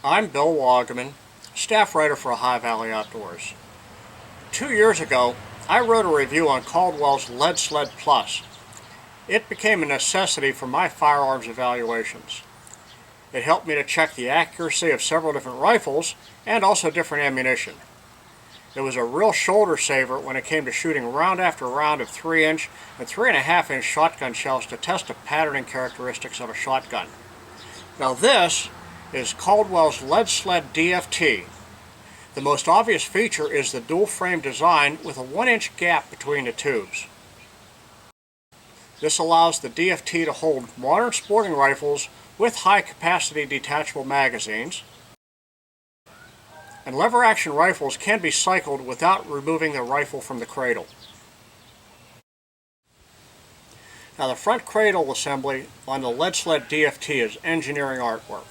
I'm Bill Woggeman, staff writer for High Valley Outdoors. 2 years ago, I wrote a review on Caldwell's Lead Sled Plus. It became a necessity for my firearms evaluations. It helped me to check the accuracy of several different rifles and also different ammunition. It was a real shoulder saver when it came to shooting round after round of 3-inch and 3.5-inch shotgun shells to test the patterning characteristics of a shotgun. Now this is Caldwell's Lead Sled DFT. The most obvious feature is the dual frame design with a 1-inch gap between the tubes. This allows the DFT to hold modern sporting rifles with high-capacity detachable magazines, and lever-action rifles can be cycled without removing the rifle from the cradle. Now the front cradle assembly on the Lead Sled DFT is engineering artwork.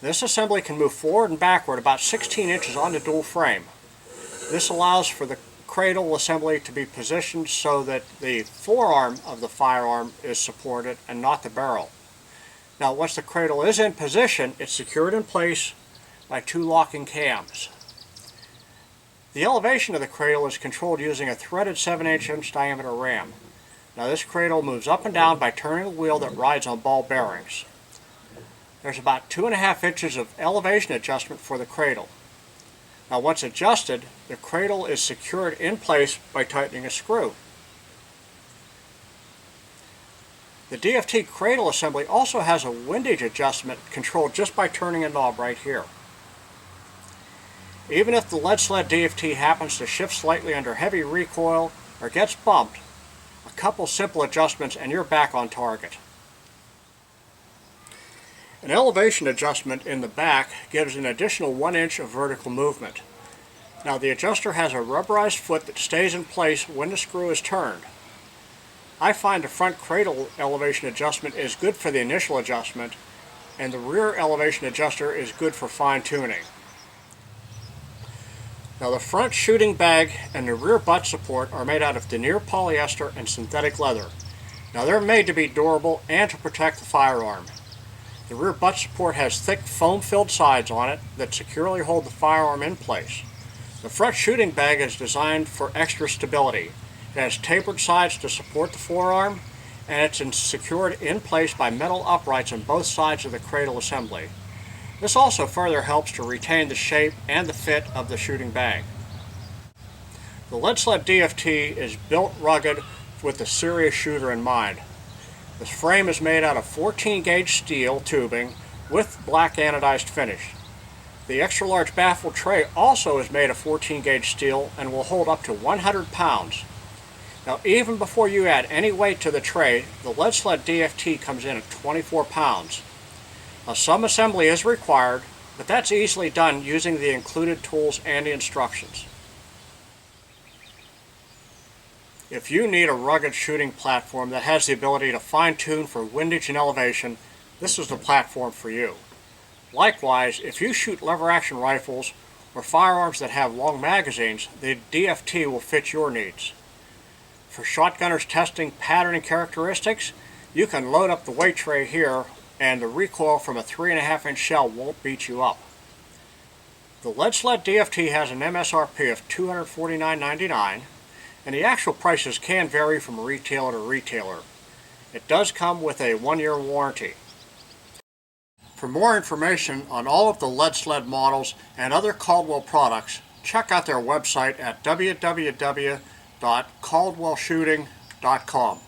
This assembly can move forward and backward about 16 inches on the dual frame. This allows for the cradle assembly to be positioned so that the forearm of the firearm is supported and not the barrel. Now once the cradle is in position, it's secured in place by 2 locking cams. The elevation of the cradle is controlled using a threaded 7/8-inch diameter ram. Now this cradle moves up and down by turning a wheel that rides on ball bearings. There's about 2.5 inches of elevation adjustment for the cradle. Now once adjusted, the cradle is secured in place by tightening a screw. The DFT cradle assembly also has a windage adjustment controlled just by turning a knob right here. Even if the Lead Sled DFT happens to shift slightly under heavy recoil or gets bumped, a couple simple adjustments and you're back on target. An elevation adjustment in the back gives an additional 1 inch of vertical movement. Now the adjuster has a rubberized foot that stays in place when the screw is turned. I find the front cradle elevation adjustment is good for the initial adjustment, and the rear elevation adjuster is good for fine-tuning. Now the front shooting bag and the rear butt support are made out of denier polyester and synthetic leather. Now they're made to be durable and to protect the firearm. The rear butt support has thick foam-filled sides on it that securely hold the firearm in place. The front shooting bag is designed for extra stability. It has tapered sides to support the forearm, and it's secured in place by metal uprights on both sides of the cradle assembly. This also further helps to retain the shape and the fit of the shooting bag. The Lead Sled DFT is built rugged with the serious shooter in mind. This frame is made out of 14-gauge steel tubing with black anodized finish. The extra large baffle tray also is made of 14-gauge steel and will hold up to 100 pounds. Now even before you add any weight to the tray, the Lead Sled DFT comes in at 24 pounds. Now some assembly is required, but that's easily done using the included tools and the instructions. If you need a rugged shooting platform that has the ability to fine-tune for windage and elevation, this is the platform for you. Likewise, if you shoot lever-action rifles or firearms that have long magazines, the DFT will fit your needs. For shotgunners testing patterning characteristics, you can load up the weight tray here and the recoil from a 3.5-inch shell won't beat you up. The Lead Sled DFT has an MSRP of $249.99, and the actual prices can vary from retailer to retailer. It does come with a 1-year warranty. For more information on all of the Lead Sled models and other Caldwell products, check out their website at www.caldwellshooting.com.